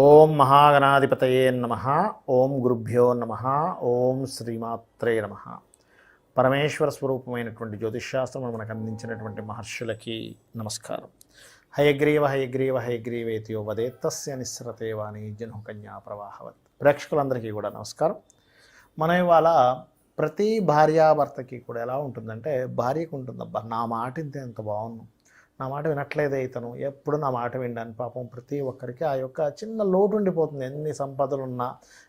ఓం మహాగణాధిపతయే నమ. ఓం గురుభ్యో నమ. ఓం శ్రీమాత్రే నమ. పరమేశ్వర స్వరూపమైనటువంటి జ్యోతిష్శాస్త్రం మనకు అందించినటువంటి మహర్షులకి నమస్కారం. హయగ్రీవ హయగ్రీవ హయగ్రీవేతియో వదేత్తస్య నిస్సరతే వాణి జను కన్యా ప్రవాహవత్. ప్రేక్షకులందరికీ కూడా నమస్కారం. మనం ఇవాళ ప్రతి భార్యాభర్తకి కూడా ఎలా ఉంటుందంటే, భార్యకు ఉంటుందబ్బా నా మాట ఇంతే ఎంత బాగున్నాను, నా మాట వినట్లేదే ఇతను, ఎప్పుడు నా మాట వినడాని పాపం ప్రతి ఒక్కరికి ఆ యొక్క చిన్న లోటు ఉండిపోతుంది, ఎన్ని సంపదలు ఉన్నా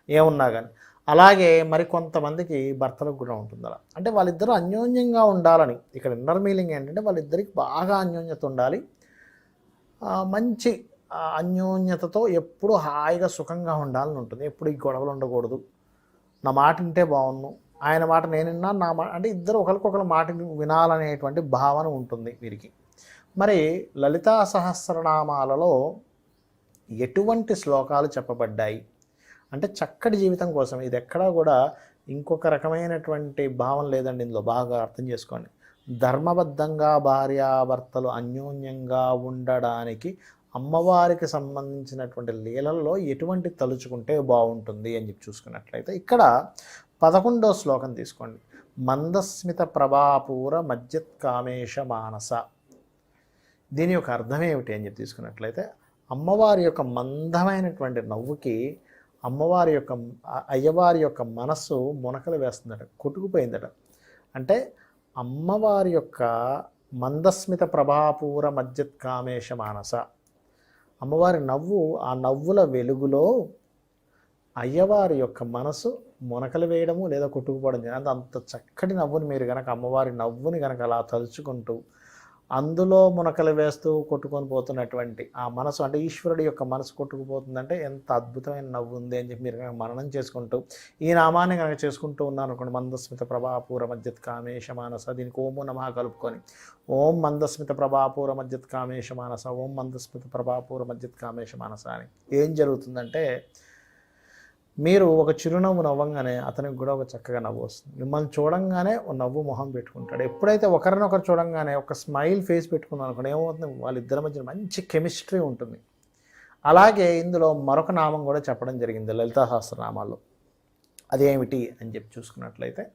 ఏమున్నా కానీ. అలాగే మరికొంతమందికి భర్తలకు కూడా ఉంటుంది అలా. అంటే వాళ్ళిద్దరూ అన్యోన్యంగా ఉండాలని ఇక్కడ ఇన్నర్ మీనింగ్ ఏంటంటే, వాళ్ళిద్దరికి బాగా అన్యోన్యత ఉండాలి, మంచి అన్యోన్యతతో ఎప్పుడు హాయిగా సుఖంగా ఉండాలని ఉంటుంది. ఎప్పుడు ఈ గొడవలు ఉండకూడదు, నా మాట వింటే బాగున్ను, ఆయన మాట నేను విన్నాను, నా మాట అంటే ఇద్దరు ఒకరికొకరు మాట వినాలనేటువంటి భావన ఉంటుంది వీరికి. మరి లలితా సహస్రనామాలలో ఎటువంటి శ్లోకాలు చెప్పబడ్డాయి అంటే చక్కటి జీవితం కోసం, ఇది ఎక్కడా కూడా ఇంకొక రకమైనటువంటి భావన లేదండి ఇందులో, బాగా అర్థం చేసుకోండి. ధర్మబద్ధంగా భార్యాభర్తలు అన్యోన్యంగా ఉండడానికి అమ్మవారికి సంబంధించినటువంటి లీలల్లో ఎటువంటి తలుచుకుంటే బాగుంటుంది అని చెప్పి చూసుకున్నట్లయితే, ఇక్కడ 11వ శ్లోకం తీసుకోండి. మందస్మిత ప్రభాపూర మజ్జత్కామేశ మానస. దీని యొక్క అర్థం ఏమిటి అని చెప్పి తీసుకున్నట్లయితే, అమ్మవారి యొక్క మందమైనటువంటి నవ్వుకి అయ్యవారి యొక్క మనస్సు మునకలు వేస్తుందట, కొట్టుకుపోయిందట. అంటే అమ్మవారి యొక్క మందస్మిత ప్రభాపూర మజ్జత్కామేశ మానస, అమ్మవారి నవ్వు, ఆ నవ్వుల వెలుగులో అయ్యవారి యొక్క మనసు మునకలు వేయడము లేదా కొట్టుకుపోవడం జరిగింది. అంత చక్కటి నవ్వుని మీరు కనుక, అమ్మవారి నవ్వుని కనుక అలా తలుచుకుంటూ అందులో మునకలు వేస్తూ కొట్టుకొని పోతున్నటువంటి ఆ మనసు, అంటే ఈశ్వరుడి యొక్క మనసు కొట్టుకుపోతుందంటే ఎంత అద్భుతమైన నవ్వు ఉంది అని చెప్పి మీరు కనుక మననం చేసుకుంటూ ఈ నామాన్ని కనుక చేసుకుంటూ ఉన్నాను అనుకోండి, మందస్మిత ప్రభాపూర మజ్జత్ కామేశ మానస, దీనికి ఓము నమః కలుపుకొని ఓం మందస్మిత ప్రభాపూర మజ్జత్ కామేశ మానస, ఓం మందస్మిత ప్రభాపూర మజ్జత్ కామేశ మానస అని ఏం జరుగుతుందంటే, మీరు ఒక చిరునవ్వు నవ్వంగానే అతనికి కూడా ఒక చక్కగా నవ్వు వస్తుంది. మిమ్మల్ని చూడంగానే ఒక నవ్వు మొహం పెట్టుకుంటాడు. ఎప్పుడైతే ఒకరినొకరు చూడంగానే ఒక స్మైల్ ఫేస్ పెట్టుకున్నాను అనుకోండి, ఏమవుతుంది, వాళ్ళిద్దరి మధ్య మంచి కెమిస్ట్రీ ఉంటుంది. అలాగే ఇందులో మరొక నామం కూడా చెప్పడం జరిగింది లలితా సహస్రనామాల్లో. అదేమిటి అని చెప్పి చూసుకున్నట్లయితే,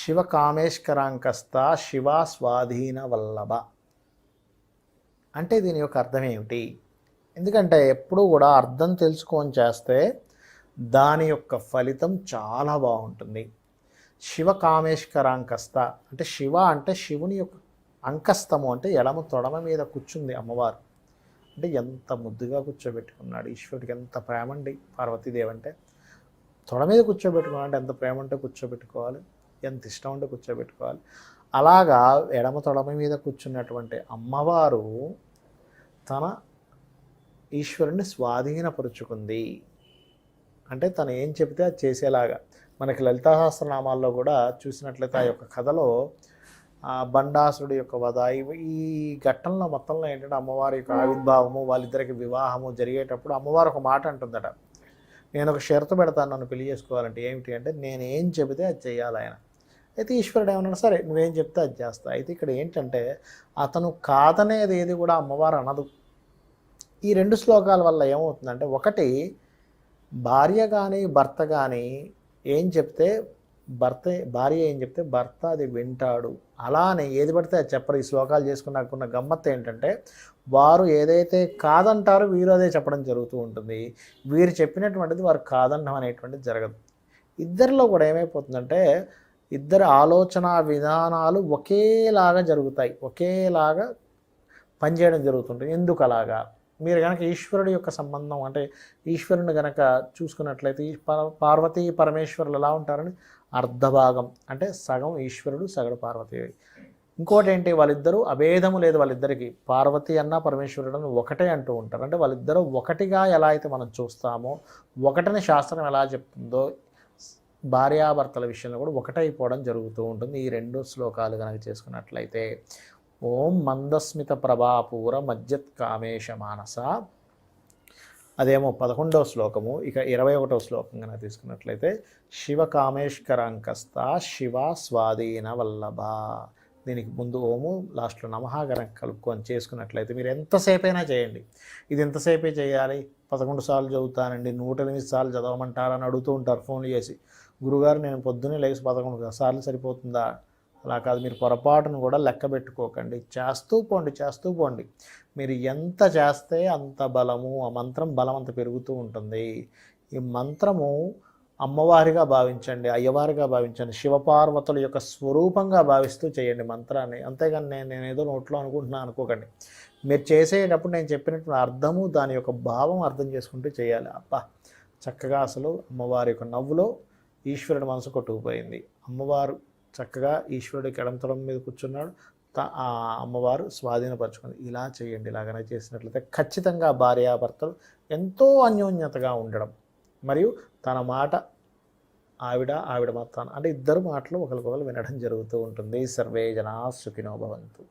శివ కామేశ్వరాంకస్త శివ స్వాధీన వల్లభ. అంటే దీని యొక్క అర్థం ఏమిటి? ఎందుకంటే ఎప్పుడూ కూడా అర్థం తెలుసుకొని చేస్తే దాని యొక్క ఫలితం చాలా బాగుంటుంది. శివ కామేశ్వరాంకస్త అంటే శివ అంటే శివుని యొక్క అంకస్తము అంటే ఎడమ తొడమ మీద కూర్చుంది అమ్మవారు. అంటే ఎంత ముద్దుగా కూర్చోబెట్టుకున్నాడు ఈశ్వరుడికి, ఎంత ప్రేమ అండి పార్వతీదేవి అంటే. తొడ మీద కూర్చోబెట్టుకున్నాడంటే ఎంత ప్రేమ అంటే కూర్చోబెట్టుకోవాలి, ఎంత ఇష్టం అంటే కూర్చోబెట్టుకోవాలి. అలాగా ఎడమ తొడమ మీద కూర్చున్నటువంటి అమ్మవారు తన ఈశ్వరుని స్వాధీనపరుచుకుంది. అంటే తను ఏం చెబితే అది చేసేలాగా. మనకి లలితా సహస్రనామాల్లో కూడా చూసినట్లయితే ఆ యొక్క కథలో బండాసురుడి యొక్క వధ, ఈ ఘట్టంలో మొత్తంలో ఏంటంటే అమ్మవారి యొక్క ఆవిర్భావము, వాళ్ళిద్దరికి వివాహము జరిగేటప్పుడు అమ్మవారు ఒక మాట అంటుందట, నేను ఒక షరతు పెడతాను నన్ను పెళ్లి చేసుకోవాలంటే. ఏమిటి అంటే, నేను ఏం చెబితే అది చేయాలి ఆయన. అయితే ఈశ్వరుడు ఏమన్నాడు, సరే నువ్వేం చెప్తే అది చేస్తా. అయితే ఇక్కడ ఏంటంటే, అతను కాదనేది ఏది కూడా అమ్మవారు అనదు. ఈ 2 శ్లోకాల వల్ల ఏమవుతుందంటే, ఒకటి, భార్య కానీ భర్త కానీ ఏం చెప్తే భార్య ఏం చెప్తే భర్త అది వింటాడు. అలానే ఏది పడితే అది చెప్పరు. ఈ శ్లోకాలు చేసుకున్నాకున్న గమ్మత్తు ఏంటంటే, వారు ఏదైతే కాదంటారో వీరు అదే చెప్పడం జరుగుతూ ఉంటుంది. వీరు చెప్పినటువంటిది వారు కాదనడం అనేటువంటిది జరగదు. ఇద్దరిలో కూడా ఏమైపోతుందంటే, ఇద్దరు ఆలోచన విధానాలు ఒకేలాగా జరుగుతాయి, ఒకేలాగా పనిచేయడం జరుగుతుంటుంది. ఎందుకు అలాగా? మీరు కనుక ఈశ్వరుడి యొక్క సంబంధం అంటే ఈశ్వరుని కనుక చూసుకున్నట్లయితే, పార్వతీ పరమేశ్వరులు ఎలా ఉంటారని, అర్ధభాగం అంటే సగం ఈశ్వరుడు సగం పార్వతీదేవి. ఇంకోటి ఏంటి, వాళ్ళిద్దరూ అభేదము లేదు వాళ్ళిద్దరికి, పార్వతి అన్న పరమేశ్వరుడు అని ఒకటే అంటూ ఉంటారు. అంటే వాళ్ళిద్దరూ ఒకటిగా ఎలా అయితే మనం చూస్తామో, ఒకటిని శాస్త్రం ఎలా చెప్తుందో భార్యాభర్తల విషయంలో కూడా ఒకటైపోవడం జరుగుతూ ఉంటుంది. ఈ 2 శ్లోకాలు కనుక చేసుకున్నట్లయితే, ఓం మందస్మిత ప్రభాపూర మజ్జత్ కామేశ మానస, అదేమో 11వ శ్లోకము. ఇక 21వ శ్లోకం కనుక తీసుకున్నట్లయితే, శివ కామేశ్వరాంకస్త శివ స్వాధీన వల్లభ. దీనికి ముందు ఓము లాస్ట్లో నమః కనుక కలుపుకొని చేసుకున్నట్లయితే మీరు ఎంతసేపైనా చేయండి. ఇది ఎంతసేపే చేయాలి, 11 సార్లు చదువుతానండి, 108 సార్లు చదవమంటారని అడుగుతూ ఉంటారు ఫోన్లు చేసి. గురుగారు నేను పొద్దున్నే లేచి 11 సార్లు సరిపోతుందా? అలా కాదు, మీరు పొరపాటును కూడా లెక్క పెట్టుకోకండి. చేస్తూ పోండి, చేస్తూ పోండి. మీరు ఎంత చేస్తే అంత బలము, ఆ మంత్రం బలం అంత పెరుగుతూ ఉంటుంది. ఈ మంత్రము అమ్మవారిగా భావించండి, అయ్యవారిగా భావించండి, శివపార్వతుల యొక్క స్వరూపంగా భావిస్తూ చేయండి మంత్రాన్ని. అంతేగాని నేను ఏదో నోట్లో అనుకుంటున్నాను అనుకోకండి. మీరు చేసేటప్పుడు నేను చెప్పినటువంటి అర్థము, దాని యొక్క భావం అర్థం చేసుకుంటూ చేయాలి. అబ్బా, చక్కగా అసలు అమ్మవారి యొక్క నవ్వులో ఈశ్వరుడి మనసు కొట్టుకుపోయింది. అమ్మవారు చక్కగా ఈశ్వరుడికి ఎడమతలం మీద కూర్చున్నాడు, ఆ అమ్మవారు స్వాధీనపరచుకుంది. ఇలా చేయండి. ఇలాగనే చేసినట్లయితే ఖచ్చితంగా భార్యాభర్తలు ఎంతో అన్యోన్యతగా ఉండడం, మరియు తన మాట ఆవిడ మాట అంటే ఇద్దరు మాటలు ఒకరికొకరు వినడం జరుగుతూ ఉంటుంది. సర్వే జనా సుఖినో భవంతు.